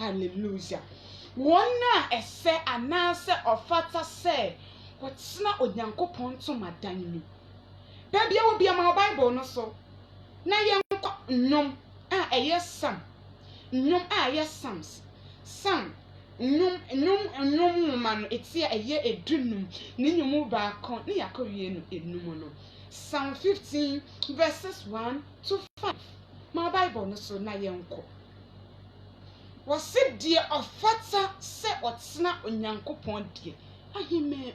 Hallelujah. Wona ese anase ofata se wotsena onyankopon to madan mu. Bebia wo bia ma Bible no so. Na yenko nnwom a eye sam. Nnwom a eye Psalms. Sam nnwom ma no etia eye edunum. Ni nnwom ba kon ni yakowie no enum no. Psalm 15 verses 1 to 5. My Bible no so na yenko. Wose die ofata se otsena onyankopon die. Ahime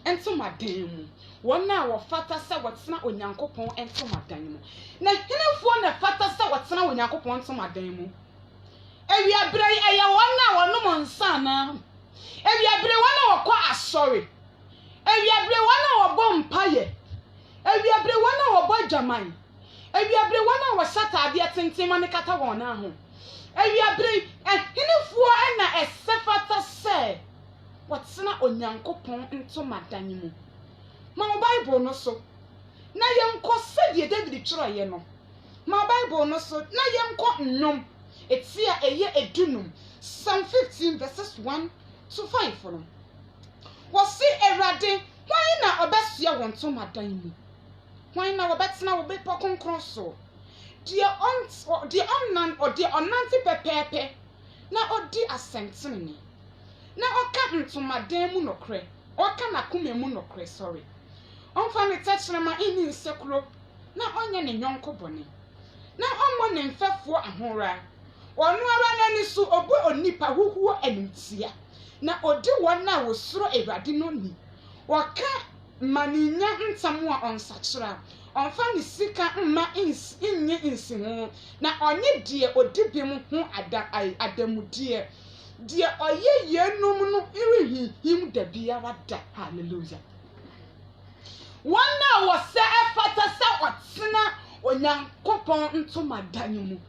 ento madan mu. Wona wofata se wotsena onyankopon ento madan mu. Na hinefo na fata se wotsena onyankopon ento madan mu. Ewiabre eye wona wonom nsa na. Ewiabre wona wokọ asori. Ewiabre wona wobo mpaye. Ewiabre wona wobo jaman. Ewiabre wona wosata ade tentima ne kata wona ho. Ewiabre hinefo na esefata se wotsena onyankopon ento madan mu. Ma Bible no so na yenko se die David kyerɛye no. Ma Bible no so na yenko nnwom etia eye edunum. Psalm 15 verses 1 to 5 no. Wose Erade hwan na obesua wonto madan mu? Hwan na wobetena wo be pokonkron so? Die onante pepepe na odi asentene. Na oka ntomadan mu nokre. Oka nakoma mu nokre, sorry. Onfa ne tachrema ini nsekuro na onye ne nyonko bone. Na ommo ne mfefo ahora. Onu ara na ni su obo onipa huhuo enuntia. Na odi wona wosuro Ewrade no ni. Waka maninya ntamu a onsachira. Onfa ne sika mma inye insihu. Na onye die odi mu ho adamudie. Die oye yenum no irihi him da biara da. Hallelujah. Wana wose efata se otsena onyankopon nto madan mu.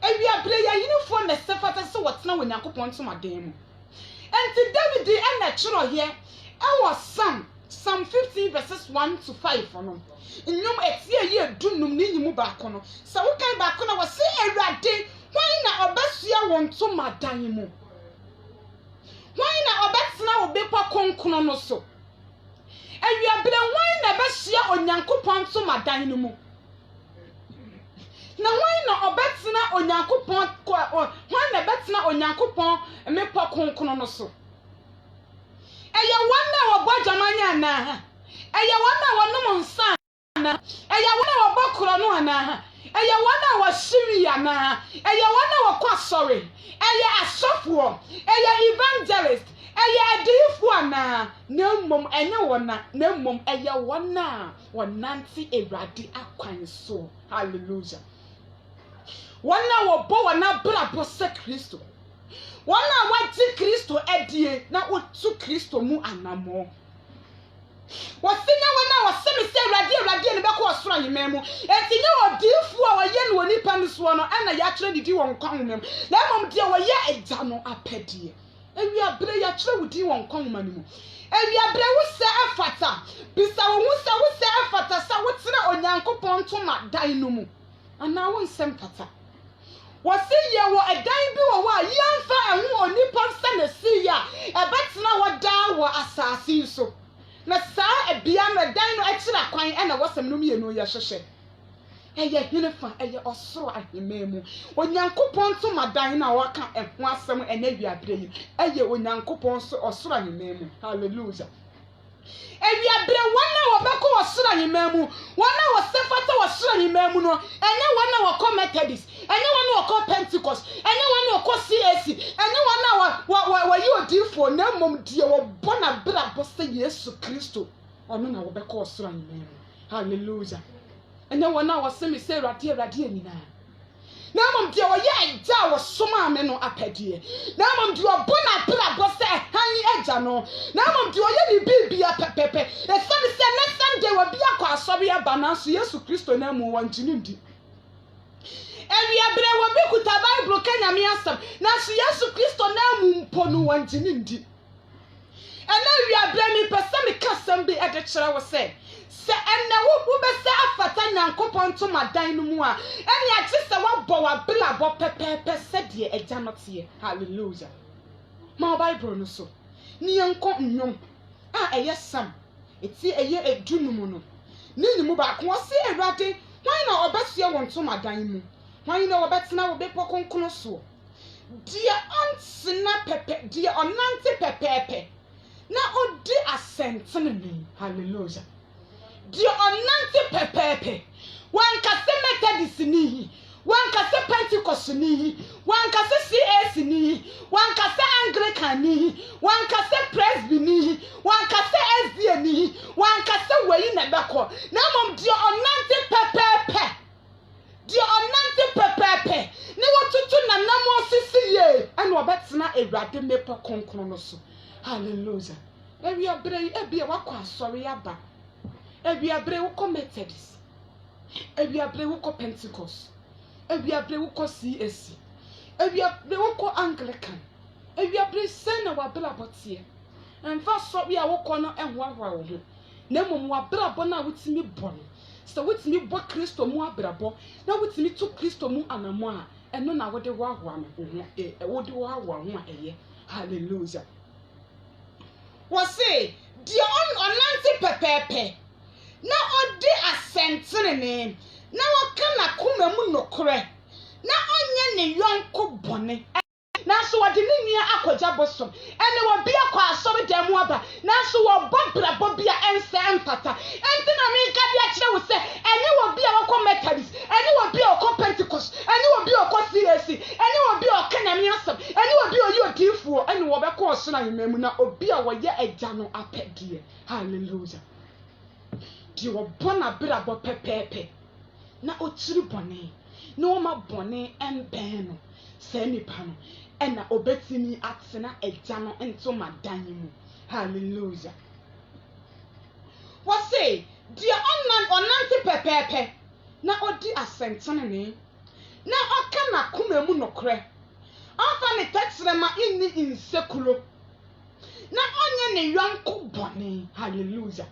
Ewiabre ya yinifo na sefata se wotsena onyankopon nto madan mu. Enti David na kyerɛ ye ɛwɔ Psalm 15 verses 1 to 5 no. Nnwom etie ye dunum ni nyimu ba kono. Sa wo kan ba kono wose Ewrade hwan na obesua wonto madan mu? Hwan na obetena obepa konkron no so? Ewiabre hwan na besua onyankopon to madan no mu? Na hwan na obetena onyankopon hwan na betena onyankopon mepa konkron no so? Eye wana wo bojamanya na. Eye wana wonom nsa na. Eye wana wo bokoro no ana. Eye wana wo shiri ana. Eye wana wo kwasori. Eye asofo. Eye evangelist. Eye adifo ana. Na mmom enye wona. Na mmom eye wona wonanti Ewrade akwan so. Hallelujah. Wana wo bo wana brabo se Kristo. Wana wati Kristo edie na otu Kristo mu anamo. Wasinya wana wasemi se Ewrade ne beko osoro anyememu. Etinya odifu a waye no onipa ne so no ana ya kire didi won kwanwomem. Na mom de waye agya no apedie. Ewiabre ya kire wudi won kwanwoma ne mu. Ewiabre wo se afata. Bisa wo se afata sa wotira onyankopon to madan no mu. Ana won sem pata. Wasi ye wo edan bi wo wa yemfa ehu onipa nsa na si ya ebetena woda wo asase so na saa ebia na dan no akira kwan e na wasem no mienu ye hwehwe eye hinefa eye osoro ahememu onyankopon to madan na waka ehu asem enawiabre yi eye onyankopon so osoro ahememu. Hallelujah. Ewiabre wana wobeko osoro ahememu wana wosefata osoro ahememu no enye wana wako Methodist enye wana wako Pentecost enye wana wako CAC enye wana wa yodifo na mom die wo bona bra bose Yesu Kristo ono na wobeko osoro ahememu. Hallelujah. Enye wana wasemi se Ewrade nyina na mom die wo ye agya wo soma ame no apedie na mom die obona bra bose han agya no na mom die oye ni bibia pepepe esani se next Sunday wo bia kwa asobe aba na so Yesu Kristo na mu wantini ndi. Ewiabre wo bi kuta Bible kanya me asam na so Yesu Kristo na mu mpo no wantini ndi. Ena ewiabre mi pese me kasam bi ede kyerɛ wo se se enne wo bese afata nyankopon to madan no mu a ene a che se wa bo wa bla bo pepepe se de eja no te. Hallelujah. Ma Bible no so ni enko nnwom a eye sam eti eye edunum no ni nimu ba ko se Awurade hwan na obesie won to madan mu hwan na obetena wo be pokonkono so dia onsina pepe dia onante pepepe na odi asentene ni. Hallelujah. Dia onante pepepe wan kase Methodist ni wan kase Pentecost ni wan kase CAC ni wan kase Anglican ni wan kase Presby ni wan kase SDA ni wan kase weyi na beko na mom dia onante pepepe dia onante pepepe ni wotutu na namo sisi ye ene obetena Awurade mepo konkron no so. Hallelujah. Ebi abre ebi wakwa asori aba ebi abre wo Methodist ebi abre wo Pentecost ebi abre wo CAC ebi abre wo Anglican ebi abre sena wa bra botie enfa so bi a wo no ehwahwa wo ho na mom wa bra bo na wotimi bo so wotimi bo Kristo mu abrabo na wotimi to Kristo mu anamo a eno na wode wahwa me ho wode wahwa ho a eye. Hallelujah. Wase dia onante pepepe na odi asentene ne na waka na kuma mu nokore na onye ne yonko bone na so wode ne nua akogya bosom ene wo bia kwa asori dem aba na so wo bobra bobia ense empata enti na mi ka dia kire wo se ene wo bia wo Methodist ene wo bia wo Pentecost ene wo bia wo CAC ene wo bia wo kanami asem ene wo bia wo odifuo ene wo be ko so na yememu na obi a wo ye agya no apedie. Hallelujah. Di wo bona bra bo pepepe na otiri bone na wo ma bone emben no se nipa no ena obetini atena agya no ento madan mu. Hallelujah. Wase dia onante pepepe na odi asentene ne na oka na kuma mu nokre afa ne tetrema inni insekulo na onye ne yonko bone. Hallelujah.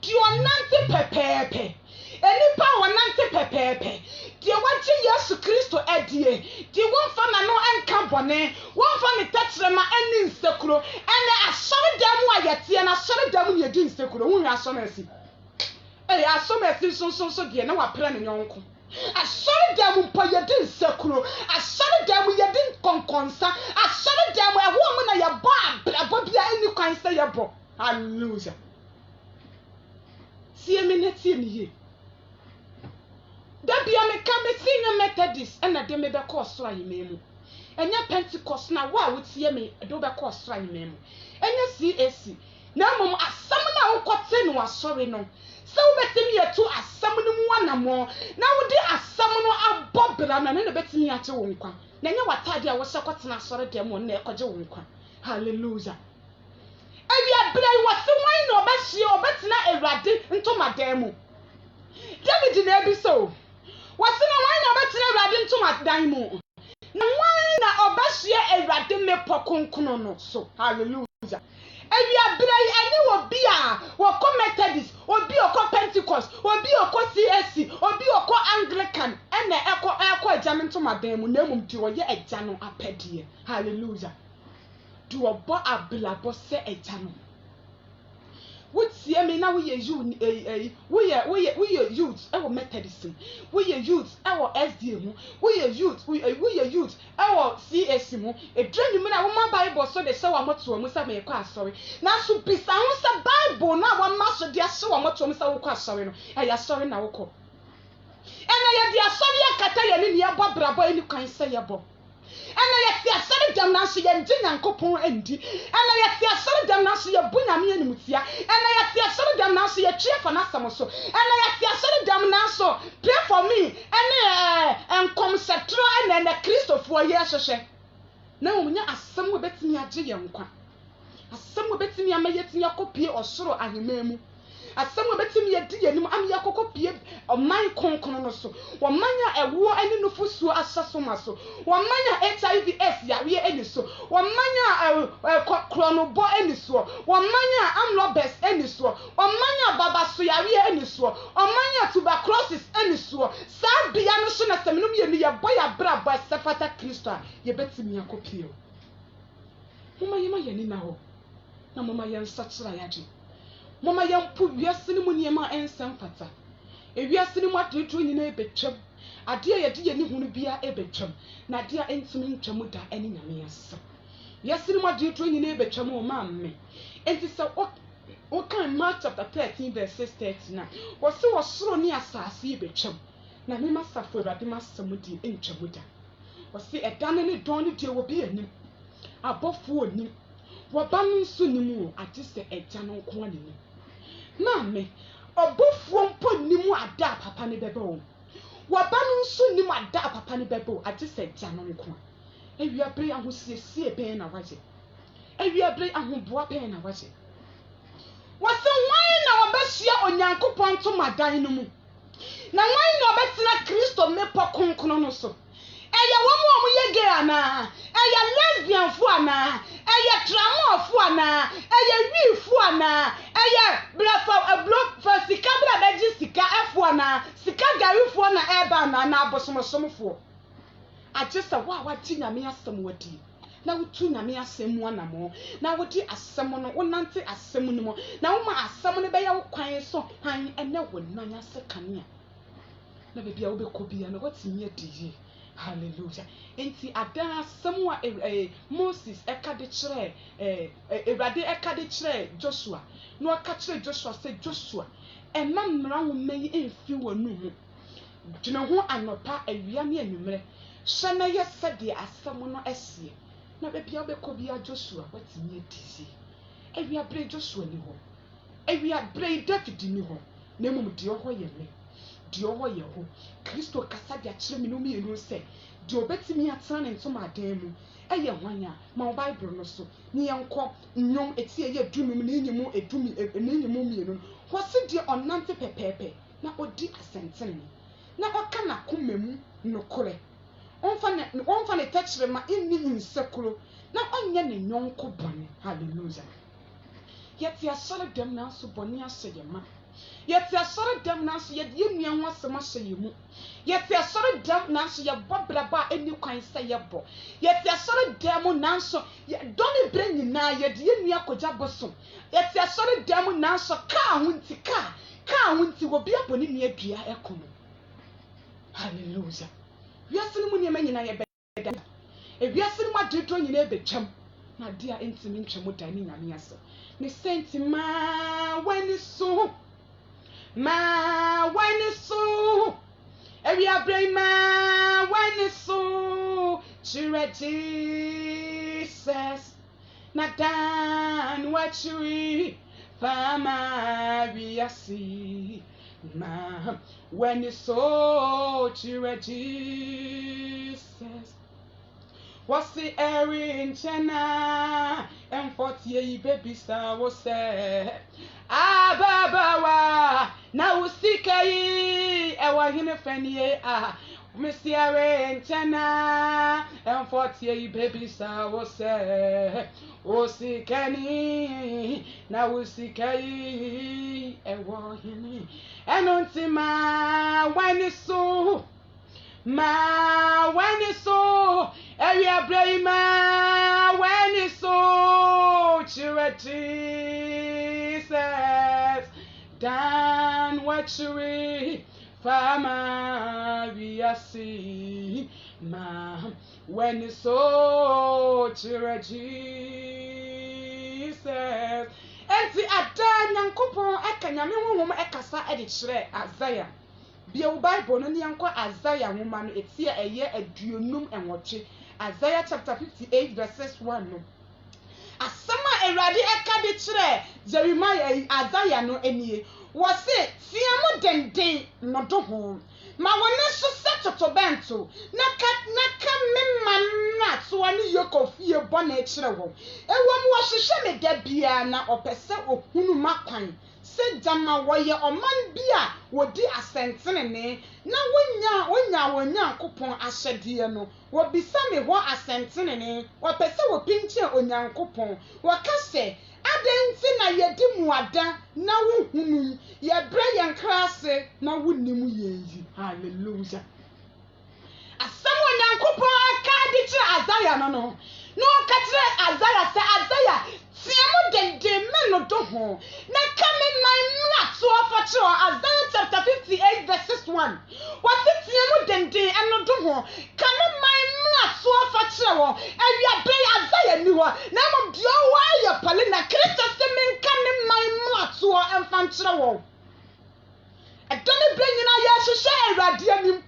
Di onante pepepe enipa onante pepepe di waje Yesu Kristo edie di wonfa na no enka bone wonfa ne tetrema eni insekulo ene asori damu ayete na asori damu ye di insekulo hu asori asi asomesi so de na wa pra ne nyonko asori damu po ye di insekulo asori damu ye di konkonsa asori damu eho mu na ye bo abrabo bia eni kwan se ye bo. Hallelujah. Sie me netie ni ye da bia me ka me senior Methodist ena de me be ko so ayememu enya Pentecost na wa wotie me do be ko so ayememu enya CAC na mom asam na wo kote no asori no se wo betimi yetu asam no mu anamo na wo di asam no abobra na ne betimi ache wo nkwa na nya watade a wo se kote na asori dem wo na ekoje wo nkwa. Hallelujah. Ebi abrai wase wan na obehie obetena Awurade nto madan mu David na ebi so wase na wan na obetena Awurade nto madan mu na wan na obehie Awurade mepo konkono no so. Hallelujah. Ebi abrai ani obi a wo Methodist obi okọ Pentecost obi okọ CAC obi okọ Anglican ene ekọ agya nto madan mu na mum di wo ye agya no apedie. Hallelujah. Do a bo ablabo se ejano wotie me na we youth e wo Methodism we youth e wo SDA mu we youth e wo CAC mu edwanu me na wo ma Bible so de se wa moto mu se me kwa asori na so bisa ho se Bible na wa ma so de se wa moto mu se wo kwa asori no e ya sorry na wo ko ena ye de asori akata ye ni ye bo brabo eni kwan se ye bo ena ye asori dam na so ye ndi Nyankopon endi ena ye asori dam na so ye bu nyame animtia ena ye asori dam na so ye tue fa na sam so ena ye asori dam na so pray for me ena enkom setro ena Kristofo ye hwehwe na omunya asem wo betimi age ye nkwa asem wo betimi amaye tinya kopie osoro ahememu asɛm obetimi yedi yenim am yakoko pie ɔman konkono no so wɔmanya ɛwo ani nufusuo asaso maso wɔmanya HIV/AIDS yare ani so wɔmanya kronobo ani so wɔmanya amlobes ani so wɔmanya babaso yare ani so wɔmanya tuberculosis ani so saa bia no so na sɛmenum ye ni ye boya bra boy sefata Kristo ye betimi yakopie mama yema ye ni na ho na mama ye nsachira yaje mama ye mpu wiase ni mu niema ensem fata ewiase ni mu atoto nyina ebetwam ade ye de ye ni hunu bia ebetwam na de entimi ntwam da ani nyame yasa wiase ni mu atoto nyina ebetwam o ma me enti se o kan Mark chapter 13 verse 39 wo se wo soro ni asase ebetwam na me masafo Awurade masamudi ntwam da wo se edane ne don ne de wo bi anim abofo onim wo ba no nso nimu ate se egya no nko anini na me obofo mpo nimu ada papa ne bebe wo wo ba no nso nimu ada papa ne bebe wo ate se egya no nko ewia bre ahosiesie ben na waje ewia bre ahoboa ben na waje wo se wan na wo behia onyankopɔn to madan no mu na wan na obetena Kristo mepo konkono no so eya wo ye gay ana eya lesbian fu ana eya tramo fu ana eya wi fu ana eya block for sika bla beji sika efu ana sika gari fu na eba na abosomosom fu agesa wa ti nyame asem wadi na wutu nyame asem mu anamo na wodi asem no wonante asem no mo na wo ma asem no be ya wo kwan so han ene wo nanya sekania na be bia wo be kobia na watimi adiye. Hallelujah. Enti ada asem wa Moses eka de kire Ewurade eka de kire Joshua no aka kire Joshua say Joshua ema mmra wo meyi emfi wonu mu gina ho anopa awia ne anwumre hye na ye sede asem no esie na be bia obekobia Joshua watimi adiye awia bre Joshua ni ho awia bre David ni ho na mum de ho ye me de ho ye ho Kristo kasa dia kire me no mi enu se de obetimi atran ne ntom adan mu eye hwanya ma Bible no so ni yenko nnwom etie ye dunum ne nyimu edumi enyimu mienu ho se de onante pepepe na odi asentene na oka na komemu nokore onfa ne techre ma inni nsekuro na onye ne nyonko bone. Hallelujah. Yeti asore dem na so bone aseye ma yeti asore dem na so ye nua ho asema hye mu yeti asore dem na so ye bobraba eni kwan se ye bo yeti asore dem na so doni bre nyina ye de nua koja boso yeti asore dem na so ka hunti obi aboni nua dua ekono. Hallelujah. Wiase mu ne manyina ye beda wiase mu adodo nyina ebetwam na dia entimi ntwam da ni nyame aso ne senti ma wani so every abraham when so chire Jesus na dan what you fama biasi ma when so chire Jesus what's the erin chena and 40 baby star was said ababawa na usikai ewa hine fenie Missy erin chena and 40 baby star was said usikani na usikai ewa hine and untima when so ma when so every abraham when so chire Jesus dan what you fama biasi ma when so chire Jesus enti ada nyankopon aka nyame honhom ekasa e de kire Isaiah bia Bible no ne yanko Isaiah nwoma no etie eye aduonum enwoche Isaiah chapter 58 verses 1 no asama Awurade eka de kire Jeremiah Isaiah no enie wo se tiamu denden no do ho ma wona so setoto bento naka memma na so ani yokofie bona kire wo ewo mu wo hwehwe me da bia na opese ohunu makwan se jama woye oman bia wodi asentene ne na wonya kopon ahyede no wo bisa me ho asentene ne wo pese wo pinche onyankopon wo ka se adanti na yedi muada na wo hunu ye bre yen krase na wonnim yeyi hallelujah asam onyankopon aka di kire Azaya no ka kire Azaya se Azaya tiamu dende meno do ho na kame my mlato afa kire Isaiah chapter 58 verse 1 what tiamu dende eno do ho kame my mlato afa kire wo awia bre Isaiah ni ho na mo dio wa ya pale na Kristo se men kame my mlato amfa kire wo edome bre nyina ya hwehwe awrade anim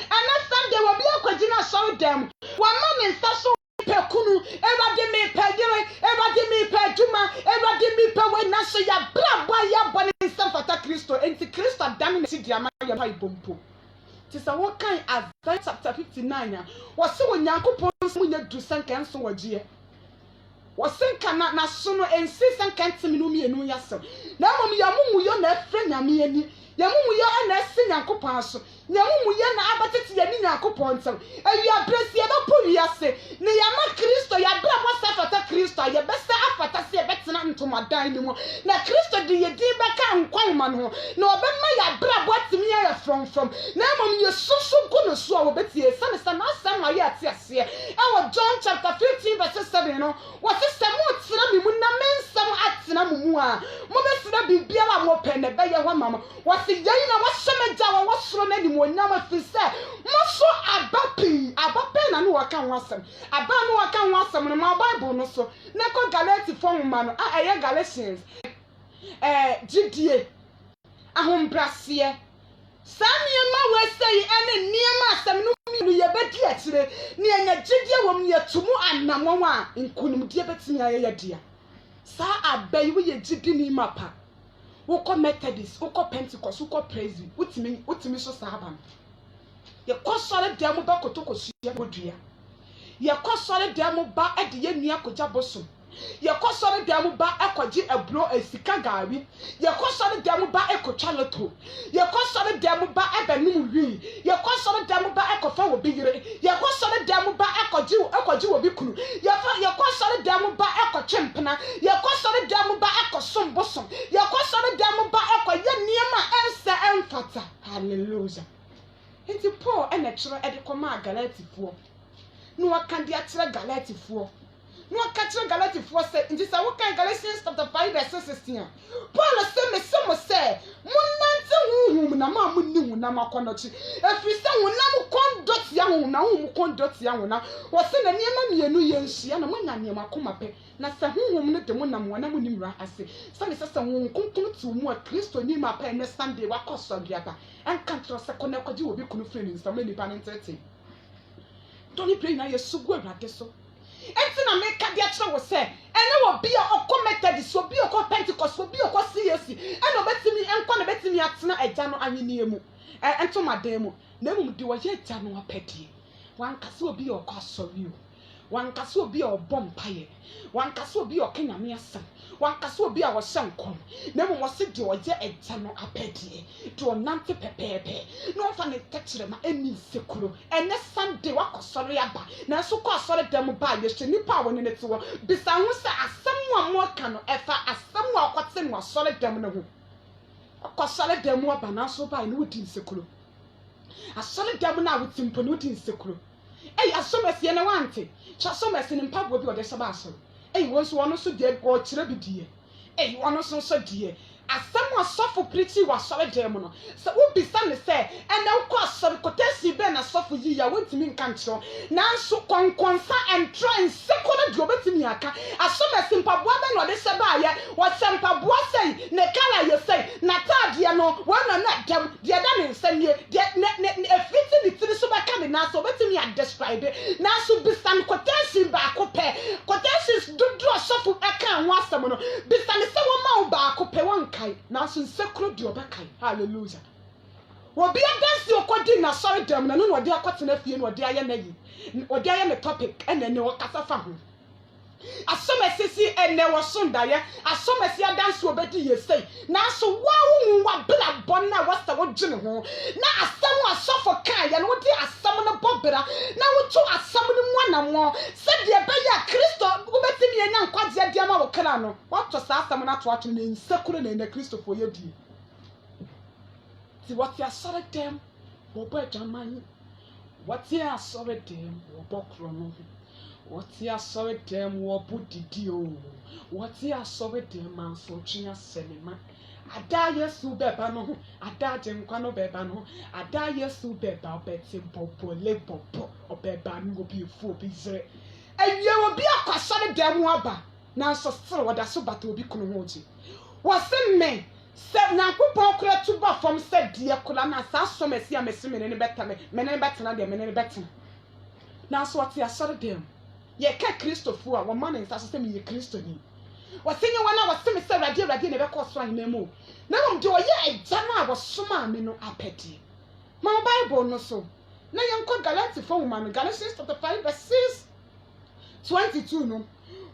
ana Sunday wo bi akwagina sorry dem wa ma me nsa so pekunu ewade me pegere ewade me peduma ewade me pewe na so ya brabo ya bone nsa fata Kristo enti Kristo dan ne sidiama ya pai bompo ti sa wo kan Isaiah chapter 59 wo se wo Nyankopon mu nya du sanka nso wagie wo senka na so no ensi sanka ntimi no mienu yasem na mom ya mumu yo na efre nyame ani ya mumu yo na esi Nyankopon aso ya mumu yo na abatete ya ni Nyankopon ntem awia bresi ya ba po wiase ne ya ma Kristo ya bra mo safata Kristo ya besa afata se betena ntomadan ni mo na Kristo de ye din beka nkwan ma no na obemma ya bra bo atimi ya from na mom ye susu guno so a wobetie sane sana asam aye atiase e wo John chapter 15 verse 7 no what is mo tira mi mu na mensam atena mu a mo besira bibia wa mo pene be ye ho mama what is yayi na wasemaja wa soro na ni mo nyama fi se mo so abape na no waka ho asem aba no waka ho asem no ma Bible no so na ko Galatians form ma no eye Galatians GDA ahombrase Samiema we say ene niema asem no mi no ye bedi akire ne enya GDA wom ne tumu anamon a nkunimdie betimi aye dia sa abai we ye GDA ni mapa woko Methodist woko Pentecost woko praise utimi so sahaba ye kosole dem ba kotokosia bodua ye kosole dem ba ede ye nua koja bosom ye kosole dem ba ekoji ebro esika gari ye kosole dem ba ekotwa loto ye kosole dem ba ebenum wi ye kosole dem ba ekofa wo biyire ye kosole dem ba ekoji wo bikunu ye kosole dem ba ekotwempena ye kosole dem ba ekosom bosom ye kosole dem ba ekoye niema ense emfata hallelujah. Enti Paul ene kire ede koma Galatifoɔ no waka de akire Galatifoɔ no waka kire Galatifoɔ se nti sa wokan Galatians chapter 5 verse 16 Paul se me se mo se munante huhum na ma munni hu na makonochi efiri se hunam kondot ya hu na hu kondot ya hu na wo se na niema mienu ye nhia na munya niema koma pe na se huhum ne de munam wana munimra ase se me se hu kunkun tu mu a Kristo ni ma pa ne Sunday wakoso biaba enkantra se kona kwaji obi kunu freni nsama ni pa ne ntete doni pray na yesu gu awrade so enti na me ka dia kire wo se ene wo bia okọ Methodist obi okọ Pentecost obi okọ CAC ene obetimi enko na betimi atena agya no anwene emu ento madan mu na mum di wo ye agya no apedie wankase obi okọ asori o wankase obi obompaye wankase obi okanyame asam wankase obi a wo hyenkom na mum wo se di wo ye agya no apedie to onante pepepe no fa ne tekire ma eni sekuro ene Sunday wakosori aba na so ko asori dem ba ye hwe nipa wo ne ne te wo bisa hu se asem a mo ka no efa asem a okote no asori dem ne ho akosori dem aba na so ba ne wodi sekuro asori dem na wotimpo ne wodi sekuro asomesi na wante asomesi ne mpabo bi ode seba aso wonso wono so de go kire bidie wono so die asem asofo preach wa sore dem no se wo bisa ne se ene wo asori kotesi be na asofo yi ya wotimi nkancho nanso konkonsa entro sekona de obetimi aka asomesi mpabo be na ode seba aye wo sempabo sei ne kala ye sei na tade no wona na dem de da ne nsanie de ne efiti ni tiri so ba ka me na so obetimi a describe na so bisa kotesi ba ko pe kotesi dudu asofo aka ho asem no bisa ne se wo ma ba ko pe won kai na so nsekro di obekai hallelujah wo bia dance okodi na sorry dem na no no de akotena fie no de aye na yi odi aye ne topic ene ne wo kasa fa ho asomesi si ene wo sondaye asomesi adanso obedi yesei na so wa wa bra bonna wasta wo dwene ho na asam asofo kan ye no wodi asam no bobra na woto asam no mu anamo se de be ya Kristo wobeti mi enya nkwade de ma wo kra no wato sa asam na to ato na nsekuru na ene Kristo fo ye di ti what ya sore dem wo bo jaman what ya sore dem wo bo krono what ya sore dem wo bo didi o what ya sore dem man so twia selema ada Yesu beba no ada jenkwa no beba no ada Yesu beba obeti bobo le bobo obeba ngo bi fu obi zre ewie obi akwasore dem aba na so sere wada so bata obi kunu ho ji wose me se Nyankopon kura tuba fam se die kula na sa so mesi amesi menene betame menene betena de menene betena na so what ya sore dem ye ka Kristofu a wo man nsa so se me ye Kristo ni wasenye wana waseme se radio ne be ko so ahememu na wom de oye ejama a wosoma me no apedi ma Bible no so na yenko Galatians 4 woman Galatians chapter 5 verse 22 no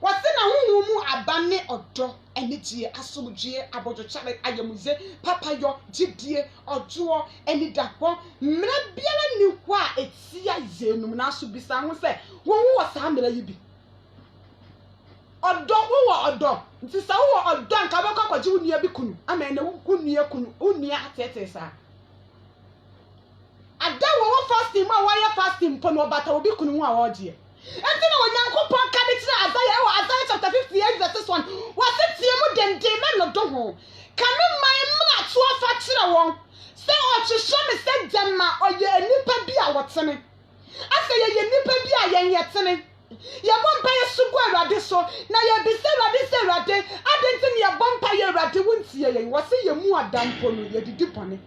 wasena huhu mu abane odo enigye asomdwe abojochare ayemuze papayo gidie ojo enidapo mra biara ni ho a etia izenum na so bisa ho se wo sa mra yi bi odo wo odo nti sa wo odo nka be kwakwaje unua bi kunu ama na unua kunu unua atete sa ada wo fasting ma wa ya fasting po no bata obi kunu ho a wo je enti na Onyankopon ka de tira Isaiah chapter 58 verse 1 wase tie mu dende na no do ho ka me man mra to afa tira won se o hwehwe me se dema oye anipa bi a wotene ase ye nipa bi a yen yetene ye bompa ye sugu Awurade so na ye bi se Awurade se Awurade adenti ne ye bompa ye Awurade wontie ye wase ye mu adampo no ye didi pone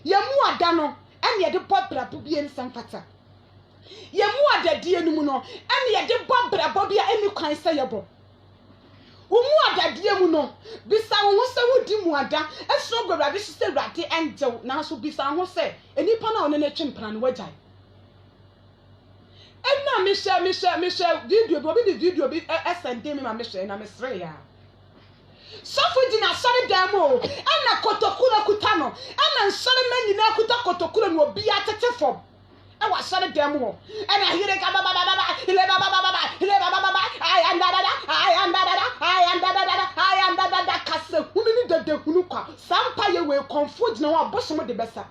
ye mu adano ene ye de bobra bi ensam fata ye mu adadie no mu no ene ye de bobra bobia eni kwan se ye bo wo mu adadie mu no bisa wo se wodi mu ada eso Awurade se Awurade enjew na so bisa ho se enipa na one na twempra no wajai enna me share video bi send me ma me share na me sre ya Sofu dina sori demo ana kotokura kutano ana nsori menyi na kuta kotokura no obi atete fom e wa sori demo ana hire ka baba ile baba I am kase hunu ni dede hunu kwa sampa ye we confuse na wa bosom de besa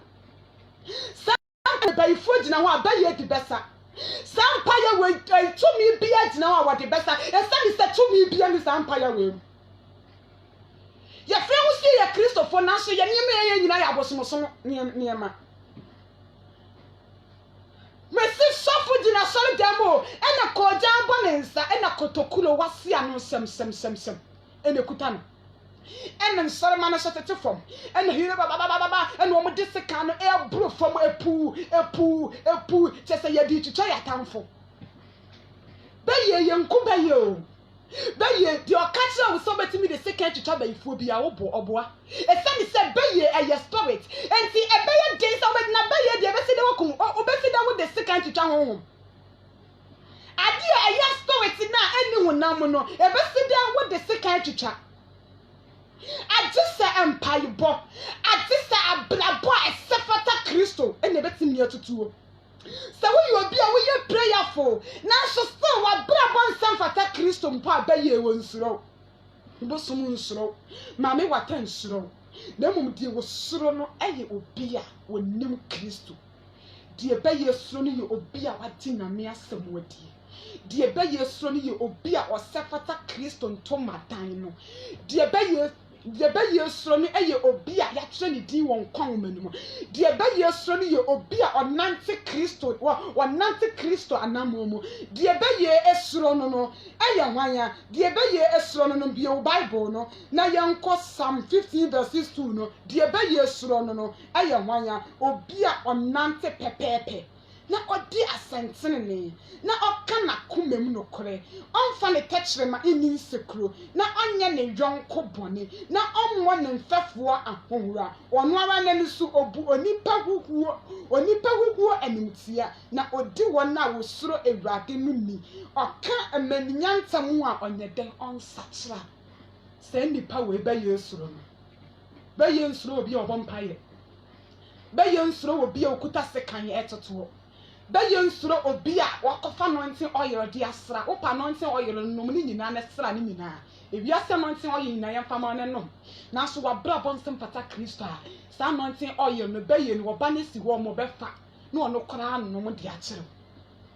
sampa be ifo na wa abaye de besa sampa ye we tumi bia dina wa de besa e sani se tumi bia ni sampa ye we ya frɛ wo sie ya Kristofo na so ya nyeme nyina ya bosomoso niema mesi sofu dina sori demo ena koja bonensa ena kotokulo wasi anu sem ena kutano ena nsori mana sotete fom ena hire baba ena omo disika no e bro fom epu chese ya di chicho ya tamfo beye yenku beye o beye di okachira wo so betimi de second chicho ba ifu bi a wo bo oboa esani se beye eye spirit enti ebeye dey so bet na beye de besi de wokum obesi da wo de second chicho honhom ade eye spirit na eni honam no ebesi da wo de second chicho adisa empire bo adisa ablabo esefata Kristo ene betimi atutuo so we obi a we ye prayerful na so still wa brabo nsam fata Kristo mpo abaye wo nsuro mbosom nsuro maame wata nsuro na mum die wo suro no eye obi a wonim Kristo die baye suro no ye obi a wati na me asem wadi die baye suro no ye obi a osefata Kristo ntomadan no die baye suro no eye obi a ya kire ne din won kwan manum de baye suro no ye obi a onante Kristo wonante Kristo anamomu de baye esuro no eye hwanya de baye esuro no bi o Bible no na yenko Psalm 15 verse 2 no de baye esuro no eye hwanya obi a onante pepepe na odi asentene ne na okana mem no kore onfa ne techrema eni nsekuro na onye ne yonko bone na onwo ne mfefo ahonwura ono ara ne nso obu onipa huhuo animtia na odi wona wo suro ewrade no ni oka amaninyantam a onye den onsachira se nipa we ba yesuro no ba yensuro obi obompaye ba yensuro obi okuta sekan etoto ba yensuro obi a wakofa anointing oil de asra opa anointing oil no mu nyina na sra ni nyina ewiase anointing oil nyina yemfama ne no na so wa bra bonsem pata Kristo a sa anointing oil no ba ye no oba ne si ho mo befa na ono kora no mo de akere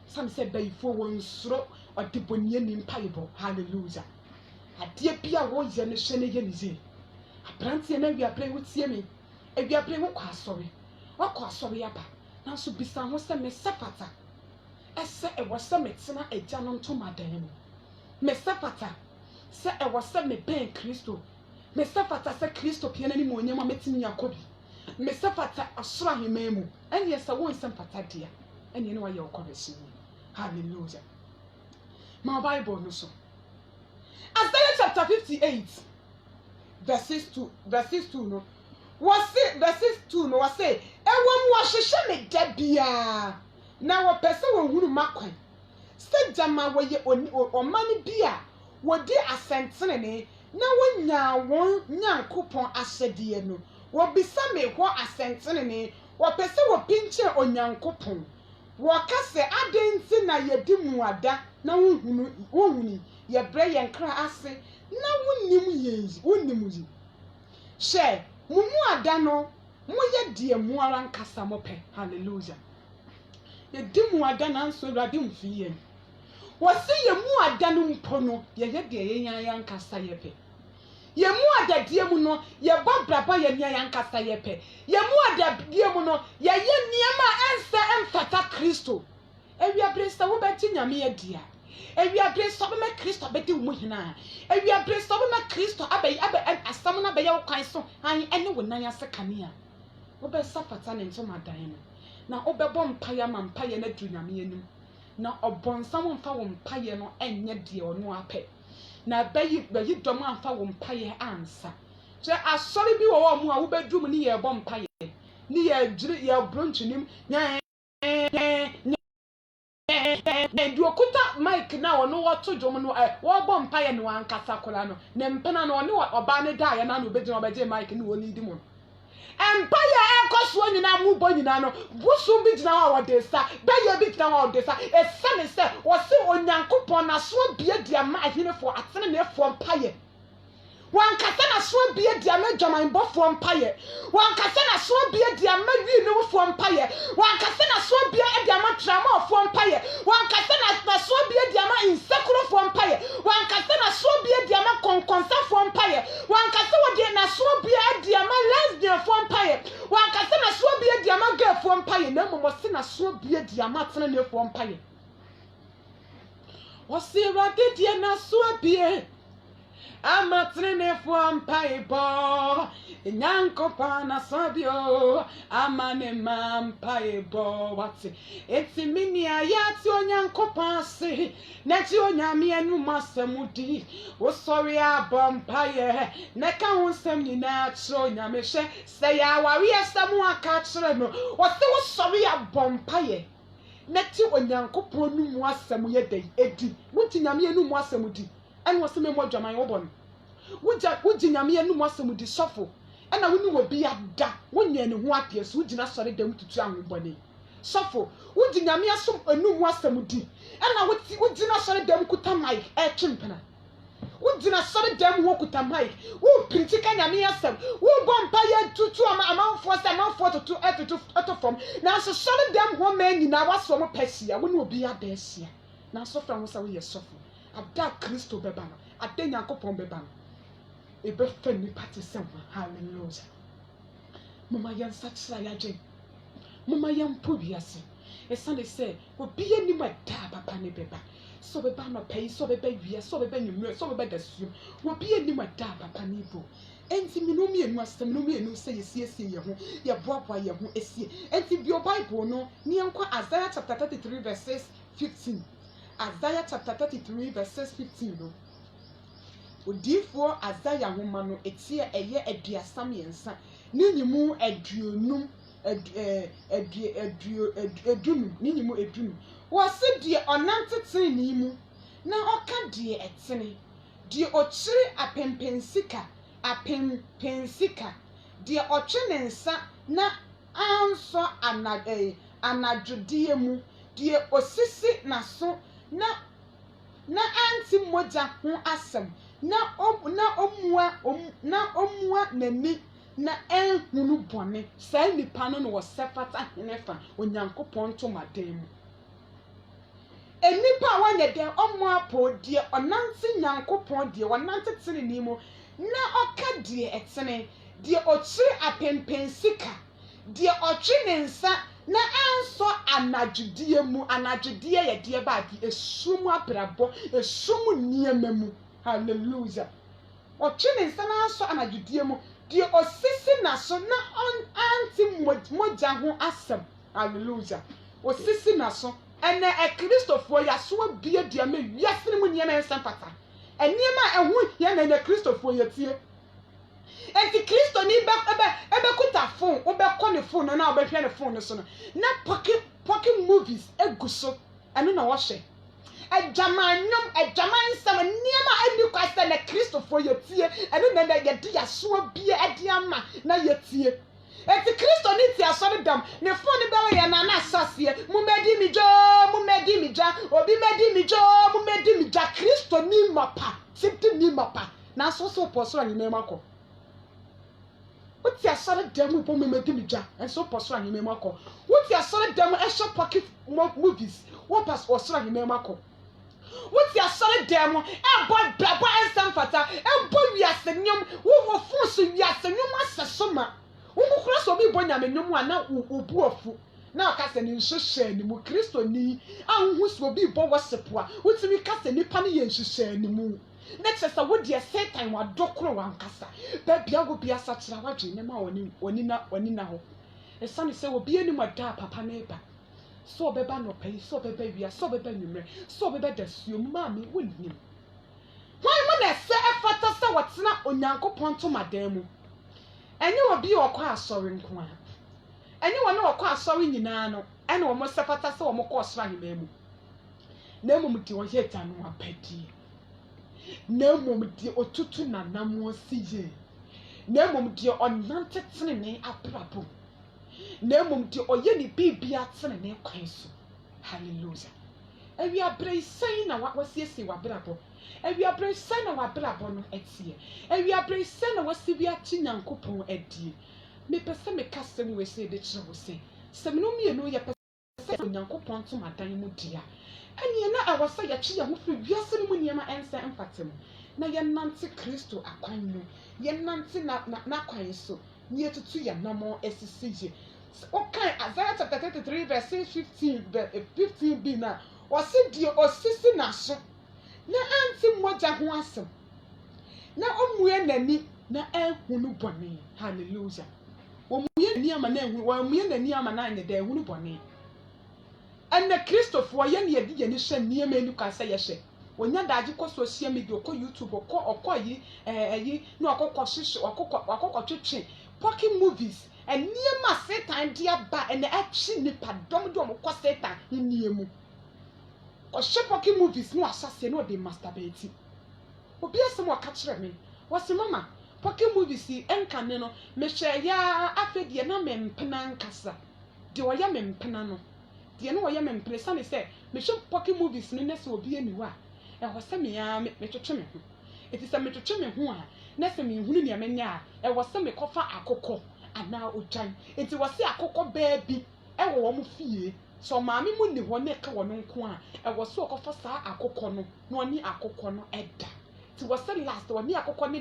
sam se ba ifo wonsuro odibonye ni mpaibo hallelujah ade bia wo ye no hwe ne ye ni ze aprantie na wi apre wutie me ewi apre wo kwa asori wakọ asori aba na so bisa ho se me sepata ese e wo se metena agya no ntoma dan mu me sepata se e wo se me ben Kristo me sepata se Kristo pia na ni mo onyama metini yakobi me sepata asoro ahema mu ene se wo nsempata dia ene ne wa ye okobesi hallelujah my Bible no so Isaiah chapter 58 verses 2 no wase verses 2 no wase ewom wahwehwe me dabia na wo pese wo hunu makwan se jama wo ye omani bia wodi asentene ne na wonya won nyankopon ahyede no wo bisa me ho asentene ne wo pese wo pinche onyankopon wo kase adenti na yedi muada na wohuni ye bre ye nkra ase na wonnim yi she mumu ada no moye die mu ara nkasa mope hallelujah ye di mu ada na nso Awurade mfiye wose ye mu ada no mpo no ye die ye nyan nkasa ye pe ye mu ada die mu no ye bobraba ye nyan nkasa ye pe ye mu ada die mu no ye niema ense emfata Kristo ewiabresa wo beti nyame ye dia ewiabresa be me Kristo beti wo hina ewiabresa be me Kristo abe asam na be ye kwan so an ene wo nan ase kanea wo be safata ne nso madan no na obebo mpaye ma mpaye na du nyame anim na obonsam mfa wo mpaye no enye de ono apɛ na bayi dom amfa wo mpaye ansa so asori bi wo mu a wo bedum ni ye bɔ mpaye ni ye jiri ye bronchinim nya du okuta mic na ono woto dwom no wo bɔ mpaye no ankasa kola no ne mpena no ne oba ne da ya na no bedin obeje mic ni wo ni di mo empire enkoso nyina mu bo nyina no busu bi gina wa odesa baye bi gina wa odesa esane se wo se onyankopon na so bia dia ma ahenefo atene ne fo mpaye wan kasa na so bia dia ma dwaman bo fo mpaye wan kasa na so bia dia ma wi no fo mpaye wan kasa na so bia dia ma trama fo mpaye wan kasa na so bia dia ma insekuro fo mpaye wan kasa na so bia dia ma konkonsa fo mpaye wan kasa wo dia na so bia dia ma lesbian fo mpaye wan kasa na so bia dia ma gay fo mpaye na momo se na so bia dia ma tena ne fo mpaye wo se Awurade dia na so bia amatrene fo mpaye bo nyankopon na sabio amane mpaye bo wate eti mini ayati onyankopon se na ti onyame anu masamudi wo sori abompaye na ka wonsam ni na tro nyame hwe se ya wari asamu aka kire no wo se wo sori abompaye na ti onyankopon nu mu asamu ye dai edi wonti nyame anu mu asamudi ene wo se me mo dwaman wo bon wuji nyame anu mu asamudi sofo ena woni wo bia da wonya ne ho apie so wugina sori dam tutu ahobone sofo wuji nyame asom anu mu asamudi ena wugina sori dam kuta mic twempena wugina sori dam wo kuta mic wo printika nyame asam wo bompa ya tutu amanfo se amanfo tutu etofom na so sori dam ho ma nyina waso mo pesia woni obi ada esia na so fra ho sa wo ye sofo ada Kristo beba no ada Nyankopon beba no ebe fe ni pati sem hallelujah mama yan satsra ya je mama yan pobiase esane se obi ani ma da papa ne beba so beba no pay so beba wi so beba nyumre so beba dasu obi ani ma da papa ne bo enti mi no mi enu asem no mi enu se yesiesie ye ho ye boaboa ye ho esie enti bio Bible no ni enko Isaiah chapter 33 verses 15 Isaiah chapter 33 verses 15 no. Odifo Isaiah homa no etie eye aduasa miensa. Ni nyimu aduonum edunum ni nyimu edunum. Wose die onanteten ni mu na oka die etene. Die ochiri apempensika die otwe ne nsa na anso anadwodie mu die osisi naso na anti moja ho asem na omua nani na ehunu bone saa nipa no wo sefata henefa onyankopon to madan mu enipa wanya den omo apo die onanti nyankopon die wonanti tene ni mu na oka die etene die ochiri apempensika die otwe ne nsa na anso anadwodie mu anadwodie ye die ba di esumu abrabo esumu niema mu hallelujah otwe ne nsa na anso anadwodie mu die osisi na so na anti moja ho asem hallelujah osisi na so ene Kristofo ya so bie die ma wiase mu niema ensem fata eniema ehu ye na Kristofo ye tie enti Kristo ni ebe kuta phone obe ko ne phone na obe hwe ne phone so no na pocket movies eguso eno na wo hwe ejaman sama niema eni kwase na Kristofo ye tie eno na ye de ya so bie ade ama na ye tie enti Kristo ni tie asori dam ne phone be we na na asase mumedi mijo obi medi mijo Kristo ni mapa simti ni mapa na so posoro ni memako What's your solid demo for me, Medimija, and so postra in Memako? What's your solid demo and shop pocket movies? What pass or strong in Memako? What's your solid demo and boy blabba and Sanfata and boy we are senium, who will force you are senium as a summer? Who will cross or be born and no one now who buofu? Now cast an insurance, no Christo ni, and whose will be bow was support, which we cast any penny and she share in the moon. Next as a would dear say time wa dokro wan kasa baby I go be as such na wadwe ne ma oni na ho e sane say obi ani mada papa na eba so beba no pay so beba wia so beba nwumre so beba dasuo ma me wonnim why mo na se efata se wotena onyankopon to madan mu enye obi okwa asori nko a enye wona okwa asori nyina no ene wo mo sefata se wo mo ko osra hema mu na emum ti wo yeta no apadi na mom die otutu na namo siye na mom die onante tene ne abrabo na mom die oye ni bibia tene ne kwan so hallelujah ewi abrei sai na wasiesi wabrabo ewi abrei sai na wabrabo no etie ewi abrei sai na wasibi achi nyankopon adie me pese me kasem we se de kire wo se semno mienu ye pese nyankopon to madan mu dia eni na awasa ya chi ya ho fi wiase mu niema ense emfatem na ye nante Kristo akwan mu ye nante na kwan so ni etutu ya namo esisije okay Isaiah chapter 33 verse 15b na osidi osisi na so na anti moja ho asem na omue nani na ehunu bone hallelujah omue nani ama na ehunu omue nani ama na anya da ehunu bone ene Kristofo ye ne yedi ye ni hye niema enu ka se ye hye onya daji ko social media ko YouTube ko okoyi na okokọ hye okokọ twetwe pocket movies eniema Satan dia ba ene achi nipa dom ko Satan niemu ko hye pocket movies no asase no de masturbate obi asem waka kire me wase mama pocket movies enka ne no me hye ya afedie na mempena nkasa de oya mempena no de no oya mempena sane se me hye pocket movies no nese obi aniwa e ho se me ya me twetwe me ho eti se me twetwe me ho a nese me hunu ne amenya a e ho se me kofa akokọ ana ojan eti wo se akokọ baabi e wo mo fie so maami mu ni ho ne ka wo no nko a e wo se okofa saa akokọ no na oni akokọ no eda ti wo se last oni akokọ ne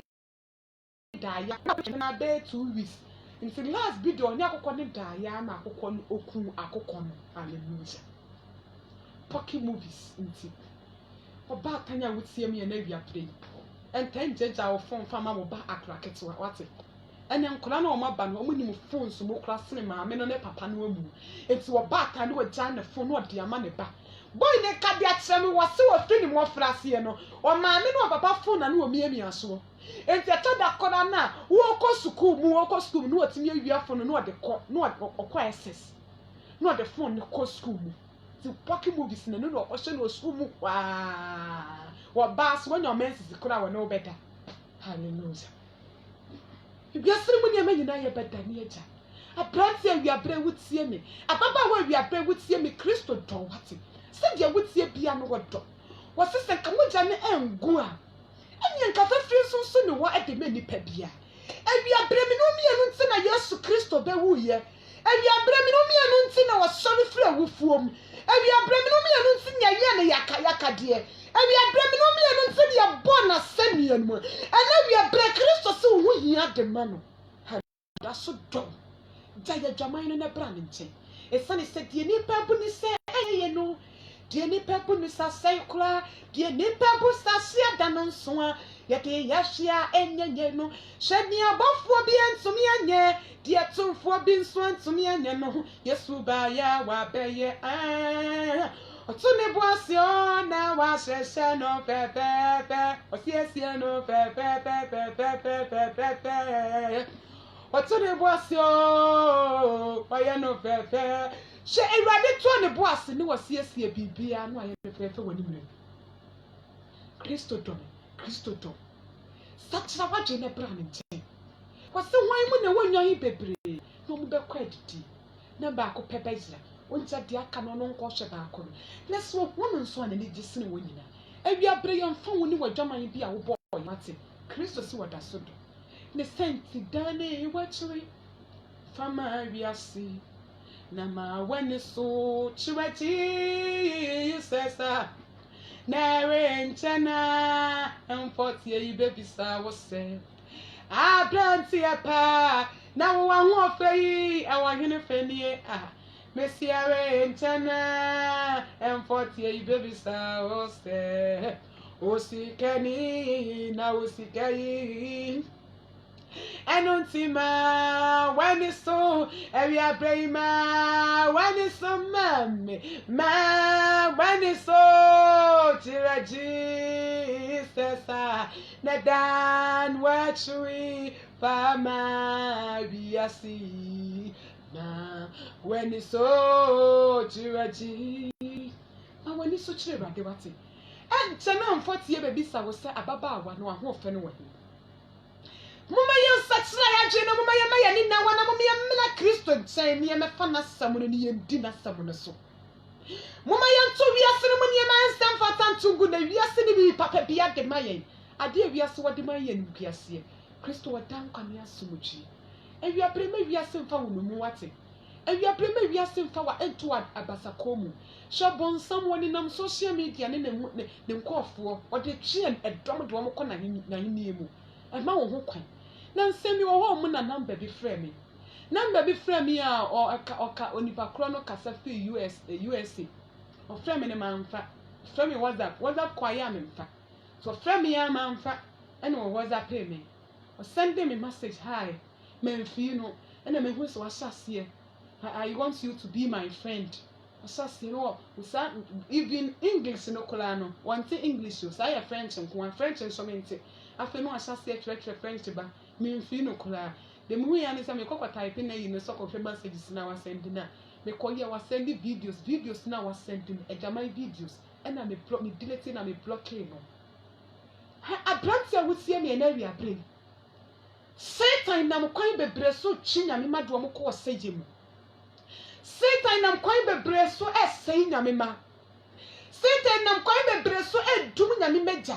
da ya na be 2 weeks nti last video oni akokọ ne da ya na akokọ no oku akokọ no hallelujah pocket movies nti oba tanya wutie me na wi apre enten jeja wo fon fama mo ba akrakete wate ene nkora na o maba no o nim phone so mo kra sene ma me no ne papa no amu enti wo ba ta ne wo ja ne phone no de ama ne ba boy ne ka dia kyerɛ me wɔ se wɔ firi ne mo frase no o maame no papa phone na no omiamia so enti ato da kora na wo kɔ school mu no otimi awia phone no de kɔ no ɔkɔ SS no de phone ne kɔ school mu ti pocket movies na no ɔhye no school mu wa bas when your menses kora wɔ no better hallelujah biasere mu ne ma nyina yɛ better ne agya abranti awiabre wutie me ababa wa awiabre wutie me Kristo dɔ wate se dia wutie bia no wɔdɔ wɔsese kamogya ne engu a enye nka fafiri sunsun ne wɔ ede me nipa bia awiabre me no mienu nti na Yesu Kristo bewu ye awiabre me no mienu nti na wɔsɔre firi awufuom awiabre me no mienu nti nya ye ne yaka de awiabre me no mienu nti ya bɔ na samian mu ana awiabre Kristo se wo hia de ma no da so dɔ Jaya Jamai na brand nche. Esane se die nipa bu ni se eye no. Die nipa bu ni sa se kura, die nipa bu sa sia da no nso a. Ye de yahia enyenye no. Hwɛ ni abɔfo bi entumi anye, die tumfo bi nso entumi anye no. Yesu ba ya wa beye Otune bu asio na wa hwehwɛ no pɛpɛpɛ. Osiesie no pɛpɛpɛ. Otune bu asio waya no pɛpɛ. Hwɛ Awurade to ne bu ase ne wasiesie bibia no ayɛ pɛpɛpɛ wɔ ne mmerɛ. Kristo dɔ. Sakyera wadwe ne bra ne nkyɛn. Wɔse hwan mu na wɔnya yi bebree na ɔmo bɛkɔ adidi. Na baako pɛ bɛyira. Onja de aka no nkɔ hwɛ baako no. Na so wɔn nso ana ne gye sene wɔn nyina. Awiabre yɛn fa wɔn ni wadwaman bi a wɔbɔ mate. Kristo si wɔda so do. Ne senti dane wakyere fama wiase na ma wani so chiwachi sesa na renchana emforti yi bebisa wose abranti apa na wo ho ofeyi awahene fenie mesia renchana emforti yi bebisa wose osikani na osikai Enuntima when it's so every brema when it's so mame when it's so tira Jesus nadan wachuri fama biasi ma when it's so tira ma when it's so tira de wati and chana mfoti baby sa wo se ababa awa no ahofe no wahi Mama yan satsra ya je na mama ya ma ni na wana mama ya mena Kristo nkyɛn ne me fa na samu ne ye ndi na samu ne so mama yan to wiase no ne ma nsɛm fata ntungu na wiase ne bi papa bia de ma yen ade wiase wode ma yen nkuase Kristo wadan kwame asomdwi awiabre ma wiase mfa wo mu wate awiabre ma wiase mfa wa ento abasakomu shobon someone nam social media ne nkɔfo ɔde twen ɛdɔm de wɔn kɔ na henie mu ɛma wo ho kwan na nsɛmi wɔ hɔ mu na number bi frɛ me a ɔka onipa kro no kasa fi USA ɔfrɛ me ne manfa frɛ me WhatsApp kwaya me mfa so frɛ me ya manfa ɛna wɔ WhatsApp me o send me message hi memfi no ɛna me hu so ahyase I want you to be my friend ahyase no usa even English no kola no want English so say French nko French so mente afi no ahyase trɛ French ba memfi no kola dem hu ya ne say me kokɔ type na yi no so kɔhwɛ messages na wa send na me kɔyɛ wa send videos na wa send no ejamai videos ɛna me delete na me block no abrantia wusie me na wi abre Satan nam kwan bebre so twi nyame mado mo kɔ sɛgye mu Satan nam kwan bebre so ɛsɛi nyame ma Satan nam kwan bebre so edum nyame magya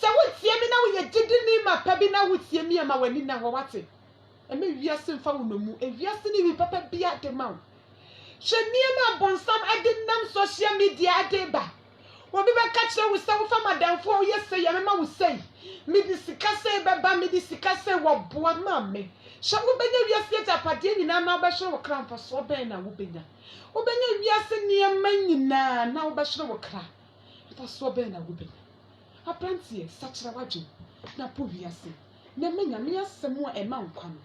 sɛ wotie me na wo yɛ gidi ni ma pa bi na wotie me ma wani na wo wate ɛme wiase mfa wo no mu ewiase ni wi papa bia de ma wo hwɛ niema bonsam ade nam social media ade ba obi be ka kyerɛ wo sɛ wo fa madamfo wo yɛ sɛ yɛ me ma wo sɛ me di sika sɛ bɛba me di sika sɛ wo boa ma me hwɛ wo benya wiase japade nyina na wo bɛhwɛ wo kramfa so bɛn na wo benya wiase niema nyina na wo bɛhwɛ wo kra fa so bɛn na wo benya aprantie sakyera wadwe na po wiase na me nyame asɛm a ɛma nkwa no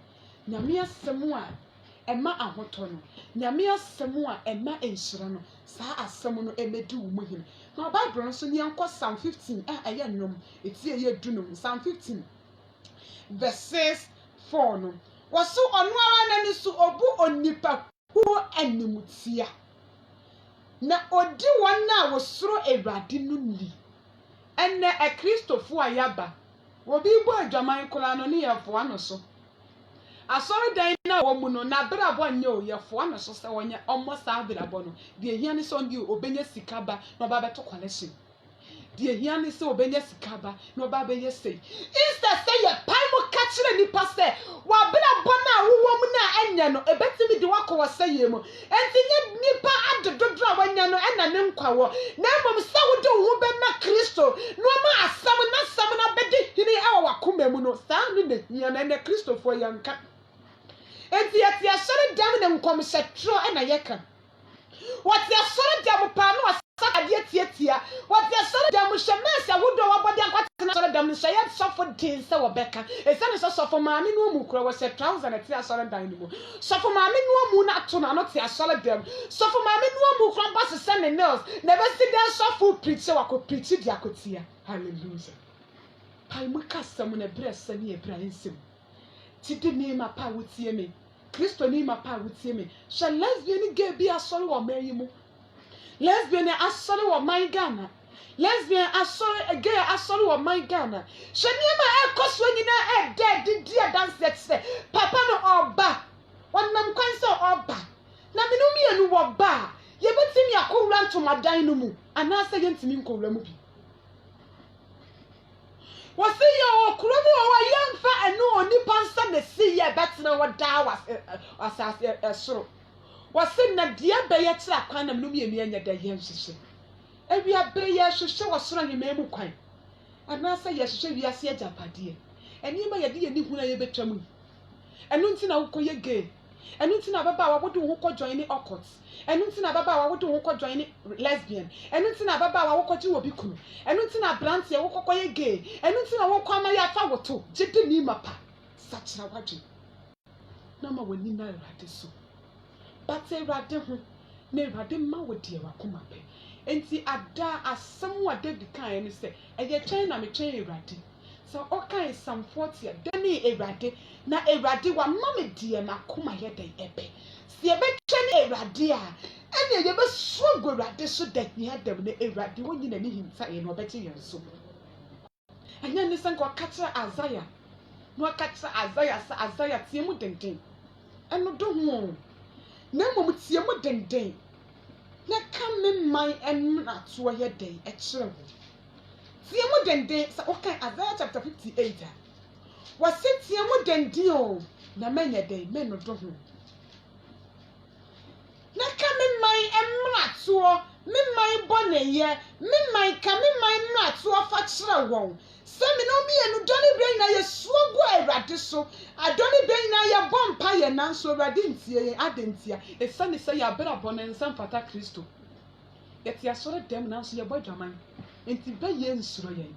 nyame asɛm a ɛma ahotɔ no nyame asɛm a ɛma enhyira no saa asɛm no ɛmɛdi wo mu him na Bible nso ne yankɔ Psalm 15 a ɛyɛ nnwom etie yɛ dunum Psalm 15 verses 4 no wɔso ɔno ara n'ani so obu onipa huo animtia na odi wɔn a wɔsoro Awurade no ni ɛnɛ Kristofo a yaba obi bo adwaman kola no ne yɛfoa no so asɔre dan na wɔ mu no na brabɔ nyɛ o yɛfoa no so sɛ wɔnyɛ ɔmmɔ saa brabɔ no deɛ hia ne sɛ ɔnbi obenya sika ba na ɔba bɛto collection deɛ hia ne sɛ obenya sika ba na ɔba bɛyɛ sɛ instead sɛ yɛ pai mo ka kyerɛ nipa sɛ wa brabɔ na wowɔ mu na ɛnyɛ no ebetimi de wakɔ wɔ sɛ yɛ mu enti nye nipa adododo a wɔnyɛ no ɛna ne nkwa wɔ na mmom sɛ wode wo bɛma Kristo no ma asɛm na asɛm na bɛdi hini ɛwɔ wakoma mu no saa no ne hia na ɛnɛ Kristofo yɛnka enti yɛte asɔre dam ne nkɔmhyɛtoro ɛna yɛka wɔte asɔre dam paa no adeɛ tietia wɔte asɔre dam hyɛ mɛsɛ ahodoɔ wɔbɔde akwatena asɔre dam no hyɛ yɛ sɔfo den sɛ wɔbɛka ɛsiane sɛ sɔfo maame no mu kura wɔhyɛ trouser na te asɔre dan no mu sɔfo maame no mu na ato na no te asɔre dam sɔfo maame no mu kura ba sesɛ ne nails na bɛsi dan sɔfo preach wakɔ preach di akotia hallelujah pai mu ka sɛm na brɛ sɛ ne brɛ nsɛm ti de ne ma pa wotie me Kristo ne ma pa wotie me hyɛ lesbian gay bi asɔre wɔ mayi mu lesbian asɔre wɔ man Ghana lesbian asɔre gay asɔre wɔ man Ghana hyɛ nneɛma ɛkɔ so nyinaa ɛdɛ didi adanse ɛkyerɛ papa no ɔba wɔnam kwan sɛ ɔba na me no mienu wɔ ba yɛbɛtumi akɔwura ntomadan no mu anaasɛ yɛntumi nkɔwura mu bi wɔsi yɛ okuro bi wɔ yɛmfa ɛno onipa nsa na si yɛ bɛtena wɔ daa asase ɛsoro wɔsi na deɛ bɛyɛ kyerɛ kwan na mnum yɛ nyɛ da yɛn hyehyɛ ewia bere yɛ hyehyɛ wɔ soro nyɛ mu kwan anaasɛ yɛ hyehyɛ wiase agyapadeɛ ɛnneɛma yɛde yɛ ni huna yɛ betwa mu ɛno nti na wokɔ yɛ gay ɛno nti na baba a wɔde wo kɔ join ne occult ɛno nti na baba a wɔde wo kɔ join ne lesbian ɛno nti na baba a wɔkɔ gye wɔ bi kunu ɛno nti na brantie wɔkɔ yɛ gay ɛno nti na wɔkɔ ama yɛ afa woto gyede ni mapa sakyera wadwe na ma wani na Awurade so bata Awurade ho na Awurade ma wo deɛ wakoma pɛ enti ada asɛm wa David kan ne sɛ ɛyɛ twɛn na me twɛn Awurade sɛ ɔkan Psalm 40 dani Awurade na Awurade wa ma me deɛ makoma yɛ dɛn ɛbɛ si ɛbɛtwɛn Awurade a ɛne yɛbɛso go Awurade so da hia dɛm ne Awurade wo nyina ne hinta yɛ no ɔbɛgye yɛn so ɛnyɛ ne sɛ nka ɔka kyerɛ Isaiah na ɔka kyerɛ Isaiah sɛ Isaiah tie mu denden ɛno do ho na mmom tie mu denden na ka me man ɛmna to yɛ dɛn ɛkyerɛ wo tie mu denden sɛ ɔka Isaiah chapter 58 a wɔse tie mu denden o na manya dɛn me no do ho na ka me man ɛmna to me man bɔ ne yɛ me man ka me man mna to fa kyerɛ wɔn sɛ me no mienu dɔne bɛn na yɛ suo gu Awurade so adɔne bɛn na yɛ bɔ mpa yɛ nanso Awurade ntie yɛ adentia ɛsane sɛ yɛ abrabɔ ne nsɛm fata Kristo yɛte asɔre dɛm nanso yɛ bɔ dwaman enti bɛ yɛ nsuro yɛn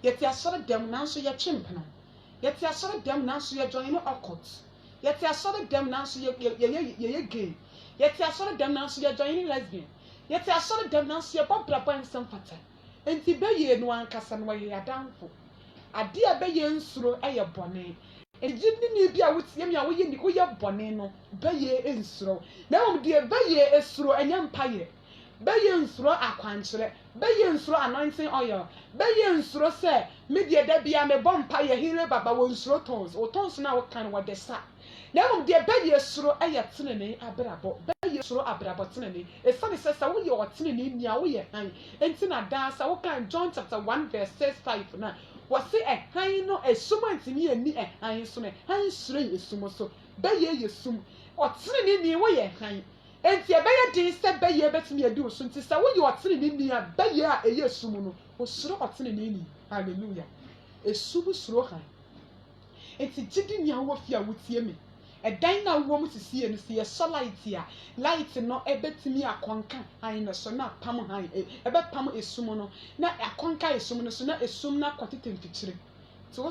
yɛte asɔre dɛm nanso yɛ twempena yɛte asɔre dɛm nanso yɛ join ne occult yɛte asɔre dɛm nanso yɛ gay yɛte asɔre dɛm nanso yɛ join ne lesbian yɛte asɔre dɛm nanso yɛ bɔ brabɔ nsɛm fata enti bɛyɛ no ankasa no wɔyɛ adamfo ade a bɛyɛ nsuro ɛyɛ bɔne enti ne bi a wotie mi a woyɛ bɔne no bɛyɛ nsuro na wɔn deɛ bɛyɛ esuro ɛnyɛ mpaeɛ bɛyɛ nsuro akwankyerɛ bɛyɛ nsuro anointing oil bɛyɛ nsuro sɛ me deɛ da bia me bɔ mpaeɛ hire baba wɔ nsuro tons o tons na wɔkan wɔ de sa na wɔn deɛ bɛyɛ suro ɛyɛ tenene abrabɔ bɛyɛ suro abrabɔ tenene ɛsane sɛ sɛ woyɛ ɔtenene nia woyɛ han enti na daa sɛ wokan John chapter 1 verse 6-5 na wɔse ɛhan no esum antimi ani ɛhan so no han suro esum so bɛyɛ yɛ sum ɔtenene ni woyɛ han enti ɛbɛyɛ din sɛ bɛyɛ bɛtumi adi osu nti sɛ woyɛ ɔtenene ni a bɛyɛ a ɛyɛ sum no osuro ɔtenene ni hallelujah esum suro han enti gidi nia wo fi a wotie me ɛdan na wo mu sisi no si yɛ light a light no ɛbɛtumi akɔnka han no so na pam han ɛbɛpam esum no na akɔnka esum no so na esum na kɔtete mfikyire so